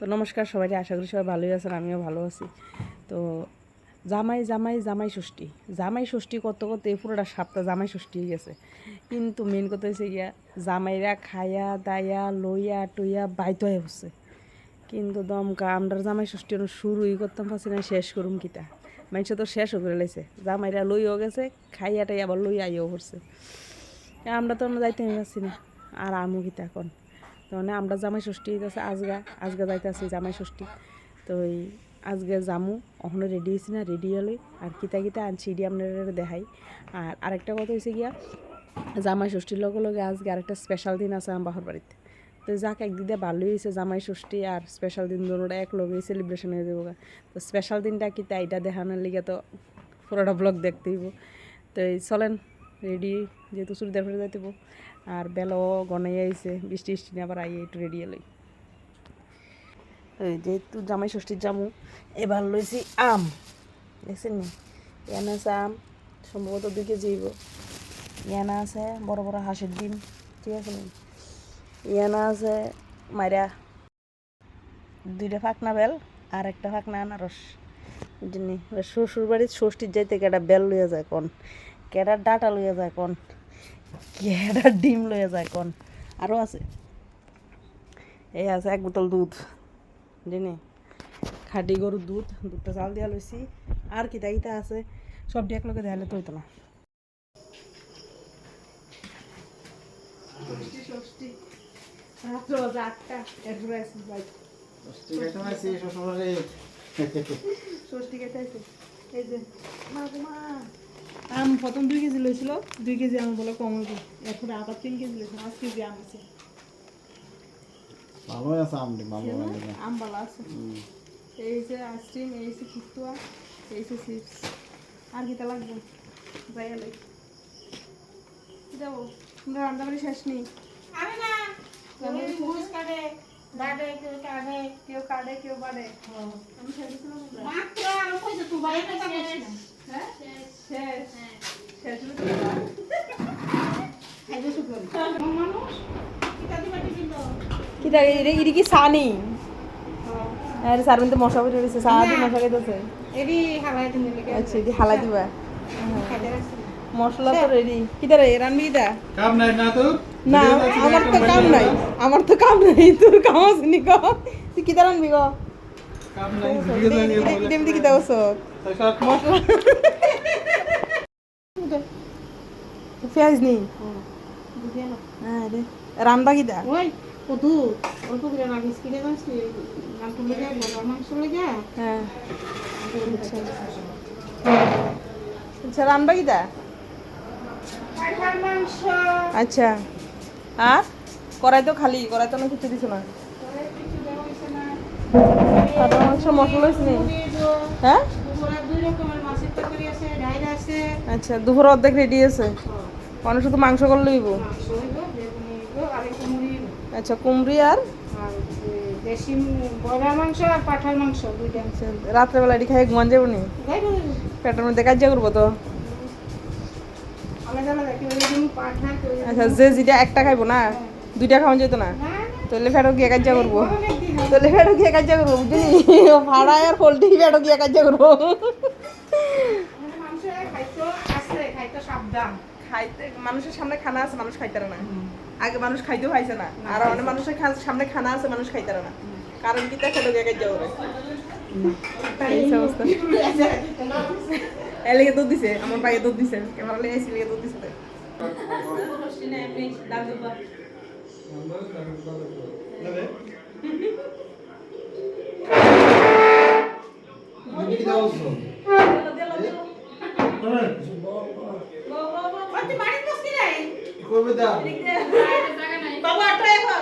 তো নমস্কার সবাইকে, আশা করি সবাই ভালোই আছেন, আমিও ভালো আছি। তো জামাই জামাই জামাই ষষ্ঠী, জামাই ষষ্ঠী করতে করতে এই পুরোটা সপ্তাহ জামাই ষষ্ঠী হয়ে গেছে। কিন্তু মেন কথা হয়েছে গিয়া জামাইরা খায়া দায়া লইয়া টইয়া বাইতে হয়ে হচ্ছে, কিন্তু দমকা আমরা জামাই ষষ্ঠী শুরুই করতাম পারছি না, শেষ করুম কিতা। মানুষ তো শেষও করে লাইছে, জামাইরা লইও গেছে, খাইয়া টাইয়া আবার লইয়া আইও করছে। আমরা তো যাইতে পারছি না, আর আমু কিতা এখন। মানে আমরা জামাই ষষ্ঠী হইতেছে আজগা যাইতে আছি জামাই ষষ্ঠী। তো ওই আজকে জামু ওখানে রেডি হয়েছি না, রেডি হলে আর কিতা কিতা আনছি এটি আপনারা দেখাই। আর আরেকটা কথা হয়েছে গিয়া জামাই ষষ্ঠীর লগে লগে আজকে আরেকটা স্পেশাল দিন আছে আমার বাহর বাড়িতে। তো যাক একদিকে ভালোই হয়েছে, জামাই ষষ্ঠী আর স্পেশাল দিন দুটোটা এক লগে সেলিব্রেশন হয়ে যাবো। তো স্পেশাল দিনটা কিতা এটা দেখানোর লিগে তো পুরোটা ব্লগ দেখতে হইব। তো এই চলেন রেডি, যেহেতু চুড়িদার ফেলে যাইতেব আর বেলাও গনাই আইছে, বৃষ্টি বৃষ্টি আবার আইয়ে একটু রেডি হলই। ওই যেহেতু জামাই ষষ্ঠীর জামু, এবার লইছি আম, দেখছেন নি? ইয়ানা আছে আম, সম্ভবত 2 কেজি হইব। ইয়ানা আছে বড় বড় হাঁসের ডিম, ঠিক আছে নি? ইয়ানা আছে মাইরা 2টা ফাঁকনা বেল আর একটা ফাঁকনা আনারস। বুঝলি, শ্বশুর বাড়ির ষষ্ঠীর যাইতে কেটা বেল লইয়া যায় কোন, কেটার ডাটা লইয়া যায় কোন, কেটার ডিম লইয়া যায় কোন, আরও আছে। এই আছে 1 বোতল দুধ, জানি খাঁটি গরুর দুধটা চাল দিয়া লইছি। আর কিতা কিতা আছে সব এক লগে দেখালে তো হইতো না। ষষ্ঠী রাত্র 8টা এরপরে আসি বাইক ষষ্ঠী খেতে আছে। এই যে মা আম প্রথম 2 কেজি লইছিল, 2 কেজি আম বলে কম হইব, এরপরে আবার 3 কেজি লইছিল, 5 কেজি আম আছে। ভালো আছে আমটি, ভালো আম ভালো আছে। এই যে আইসক্রিম, এই যে ফুটুয়া, এই যে চিপস। আর কিতা লাগবে যাইয়া লই যাবো। আমরা রান্নাবাড়ি শেষ নেই, আমি না ঘুষ কাটে বাড়ে কেউ কাটে কেউ কাটে কেউ বাড়ে। আমি শেষ দিছিলাম মাত্র আমি কইছি তুই বাইরে কথা বলছিস না হ্যাঁ শেষ শেষ খাইতে শুকর মানুষ কিটা দিবা দিল কিতা ইরি কি সানি আর সারবেন তো মশা বের হইছে, সারা দিন মশা খাইতেছে। এডি হালাই দিন লাগে আচ্ছা দি হালা দিবা, খাইতে রাখছি মশলা তো রেডি। কিতা রে রানবি দা কাম নাই না তো না, আমার তো কাম নাই, আমার তো কাম নাই, তোর কাম আছে নি গো? তুই কিতা রানবি গো? কাম নাই ভিডিও জানি বলে দেম দি কিতা ওস মশলা পেঁয়াজ নেই। বুঝিয়ে না হ্যাঁ রে রানবা কিতা? ওই কত অল্প করে রাখিস কিনে যাচ্ছি নামটা লেগে বড় মাংস লেগে হ্যাঁ আচ্ছা রানবা কিতা? কাঁঠাল মাংস আচ্ছা আর কড়াই তো খালি, কড়াই তো না কিছু দিছ না। কিছু দেওয়া হয়েছে না কাঁঠাল মাংস মশলা হয়েছে নি? হ্যাঁ দুপুরে 2 রকমের মাছের তরকারি আছে, ডাইল আছে, আচ্ছা দুপুর অর্ধেক রেডি আছে, মানুষ শুধু মাংস করলে হইব। মাংস হইব, বেগুনি হইব, আর একটু মুড়ি হইব। আচ্ছা কুমড়ি আর আর দেশি ব্রয়লার মাংস আর পাঠার মাংস দুইটা। রাত্রেবেলা এটি খাই ঘুমান যাবো নি, যাইব পেটের মধ্যে কাজ করবো তো। আলাদা আলাদা কেউ যেমন পাঠা কেউ আচ্ছা যে যেটা একটা খাইবো না, 2টা খাওয়া যেত না, তাহলে ফেটো গিয়ে কাজ করবো, তাহলে ফেটো গিয়ে কাজ করবো, বুঝলি? ভাড়া আর পোল্ট্রি ফেটো গিয়ে কাজ করবো। মাংস খাইতো আছে, খাইতো সাবধান। খাইতে মানুষের সামনে খানা আছে, মানুষ খাইতে না। আগে মানুষ খাইতেও খাইছে না, আর অনেক মানুষের সামনে খানা আছে, মানুষ খাইতে না। কারণ কি তা ফেটো গিয়ে কাজ করবে, এই অবস্থা। এলিগে দুধ দিছে, আমার ভাইয়ে দুধ দিছে, ক্যামেরা লেগে এসে দুধ দিছে। কি দাও তো তুই বাড়ি বসতি রে করবে দা বাবা আটটা এখন